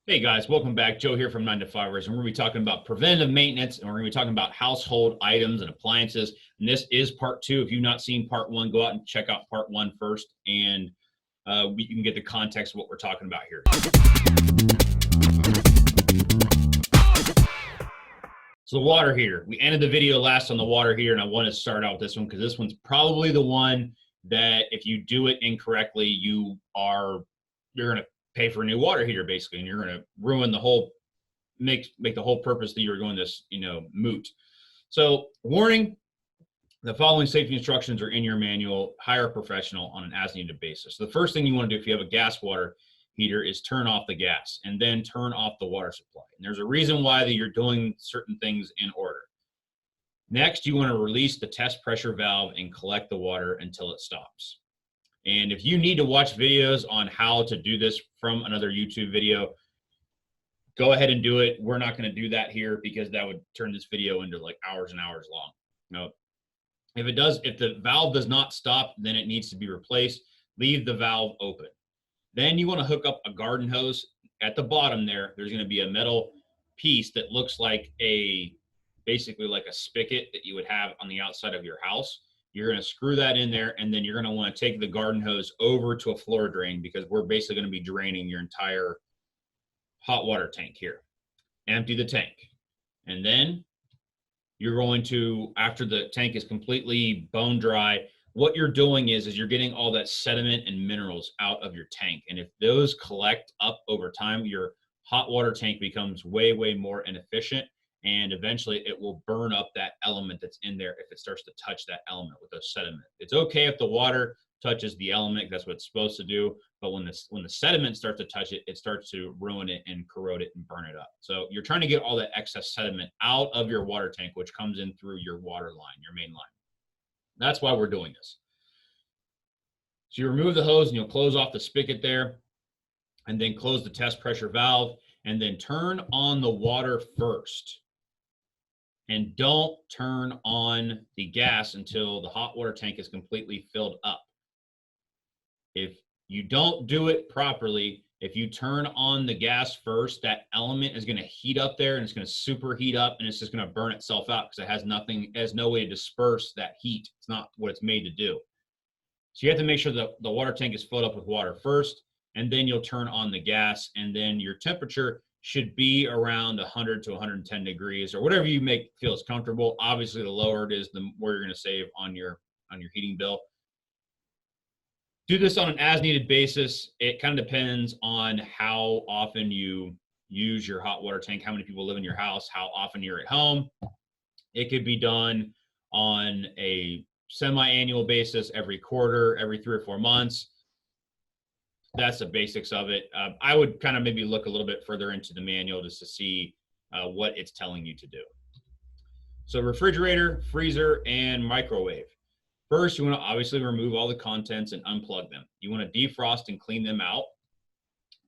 Hey guys, welcome back. Joe here from 9 to 5ers, and we're going to be talking about preventative maintenance, and we're going to be talking about household items and appliances. And this is part two. If you've not seen part one, go out and check out part one first, and you can get the context of what we're talking about here. So the water heater. We ended the video last on the water heater, and I want to start out with this one because this one's probably the one that if you do it incorrectly, you're going to pay for a new water heater basically, and you're going to ruin the whole make the whole purpose that you're doing this moot. So warning, the following safety instructions are in your manual. Hire a professional on an as needed basis. So the first thing you want to do if you have a gas water heater is turn off the gas and then turn off the water supply. And there's a reason why that you're doing certain things in order. Next, you want to release the test pressure valve and collect the water until it stops. And if you need to watch videos on how to do this from another YouTube video, go ahead and do it. We're not going to do that here because that would turn this video into like hours and hours long. No. If the valve does not stop, then it needs to be replaced. Leave the valve open. Then you want to hook up a garden hose. At the bottom there, there's going to be a metal piece that looks like basically like a spigot that you would have on the outside of your house. You're going to screw that in there, and then you're going to want to take the garden hose over to a floor drain because we're basically going to be draining your entire hot water tank here. Empty the tank. And then you're going to, after the tank is completely bone dry, what you're doing is you're getting all that sediment and minerals out of your tank. And if those collect up over time, your hot water tank becomes way, way more inefficient. And eventually it will burn up that element that's in there if it starts to touch that element with the sediment. It's okay if the water touches the element, that's what it's supposed to do. But when the sediment starts to touch it, it starts to ruin it and corrode it and burn it up. So you're trying to get all that excess sediment out of your water tank, which comes in through your water line, your main line. That's why we're doing this. So you remove the hose and you'll close off the spigot there and then close the test pressure valve and then turn on the water first. And don't turn on the gas until the hot water tank is completely filled up. If you don't do it properly, if you turn on the gas first, that element is going to heat up there and it's going to superheat up and it's just going to burn itself out because it has no way to disperse that heat. It's not what it's made to do. So you have to make sure that the water tank is filled up with water first, and then you'll turn on the gas, and then your temperature should be around 100 to 110 degrees or whatever you feels comfortable. Obviously, the lower it is, the more you're going to save on your heating bill. Do this on an as-needed basis. It kind of depends on how often you use your hot water tank, how many people live in your house, how often you're at home. It could be done on a semi-annual basis, every quarter, every 3 or 4 months. That's the basics of it. I would kind of maybe look a little bit further into the manual just to see what it's telling you to do. So refrigerator, freezer, and microwave. First, you want to obviously remove all the contents and unplug them. You want to defrost and clean them out.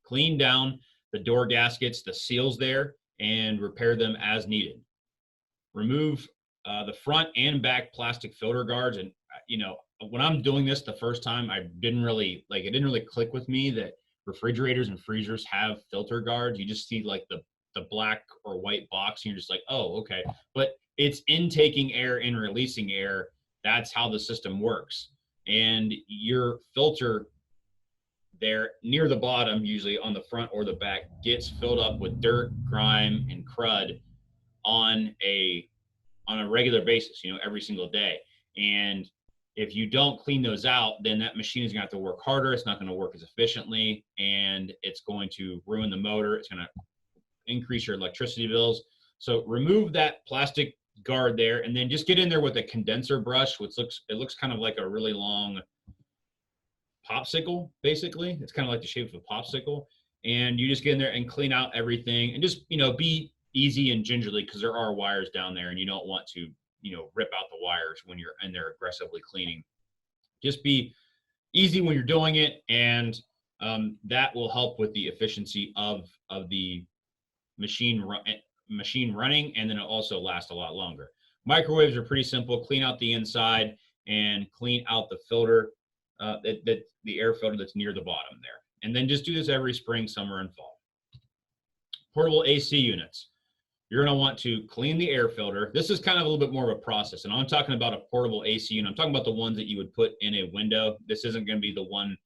Clean down the door gaskets, the seals there, and repair them as needed. Remove the front and back plastic filter guards. And, when I'm doing this the first time, it didn't really click with me that refrigerators and freezers have filter guards. You just see like the black or white box and you're just like, oh, okay. But it's intaking air and releasing air. That's how the system works. And your filter there near the bottom, usually on the front or the back, gets filled up with dirt, grime, and crud on a regular basis, every single day. And if you don't clean those out, then that machine is going to have to work harder. It's not going to work as efficiently, and it's going to ruin the motor. It's going to increase your electricity bills. So remove that plastic guard there, and then just get in there with a condenser brush, which looks kind of like a really long popsicle, basically. It's kind of like the shape of a popsicle. And you just get in there and clean out everything, and just, be easy and gingerly because there are wires down there, and you don't want to rip out the wires when you're in there aggressively cleaning. Just be easy when you're doing it, and that will help with the efficiency of the machine running, and then it'll also last a lot longer. Microwaves are pretty simple. Clean out the inside and clean out the filter, the air filter that's near the bottom there. And then just do this every spring, summer, and fall. portable AC units. You're going to want to clean the air filter. This is kind of a little bit more of a process. And I'm talking about a portable AC unit. I'm talking about the ones that you would put in a window. This isn't going to be the one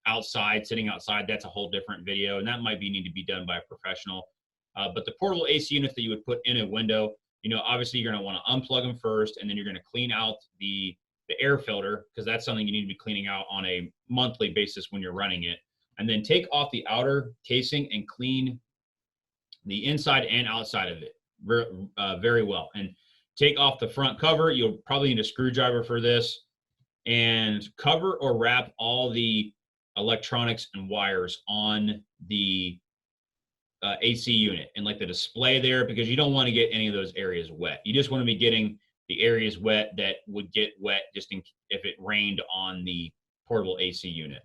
outside, sitting outside. That's a whole different video. And that might need to be done by a professional. But the portable AC units that you would put in a window, obviously you're going to want to unplug them first, and then you're going to clean out the air filter, because that's something you need to be cleaning out on a monthly basis when you're running it. And then take off the outer casing and clean the inside and outside of it very well. And take off the front cover. You'll probably need a screwdriver for this, and cover or wrap all the electronics and wires on the AC unit and like the display there, because you don't want to get any of those areas wet. You just want to be getting the areas wet that would get wet just if it rained on the portable AC unit.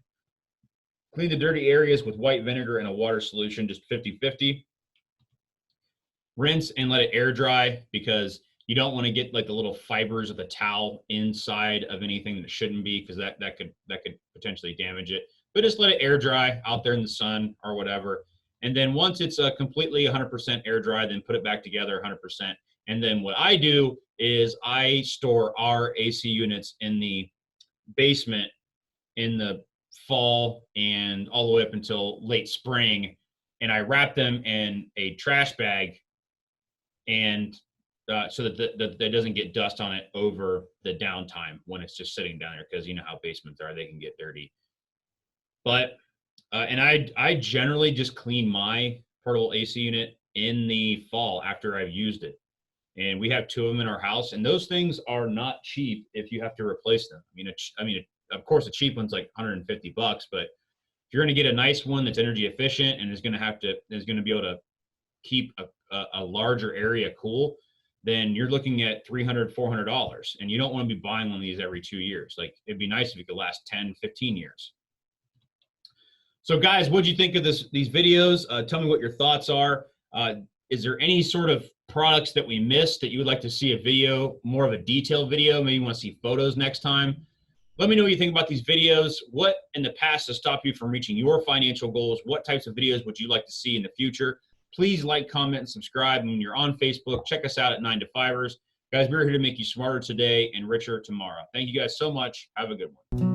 Clean the dirty areas with white vinegar and a water solution, just 50-50. Rinse and let it air dry, because you don't want to get like the little fibers of the towel inside of anything that shouldn't be, because that could potentially damage it. But just let it air dry out there in the sun or whatever. And then once it's completely 100% air dry, then put it back together 100%. And then what I do is I store our AC units in the basement in the fall and all the way up until late spring. And I wrap them in a trash bag, and so that that doesn't get dust on it over the downtime when it's just sitting down there, because you know how basements are, they can get dirty. But and I generally just clean my portable AC unit in the fall after I've used it. And we have 2 of them in our house, and those things are not cheap if you have to replace them. I mean, of course, a cheap one's like $150, but if you're going to get a nice one that's energy efficient and is going to be able to keep a larger area cool, then you're looking at $300, $400, and you don't want to be buying one of these every 2 years. Like, it'd be nice if it could last 10, 15 years. So guys, what'd you think of these videos? Tell me what your thoughts are. Is there any sort of products that we missed that you would like to see a video, more of a detailed video? Maybe you want to see photos next time. Let me know what you think about these videos. What in the past has stopped you from reaching your financial goals? What types of videos would you like to see in the future? Please like, comment, and subscribe. And when you're on Facebook, check us out at 9 to 5ers. Guys, we're here to make you smarter today and richer tomorrow. Thank you guys so much. Have a good one.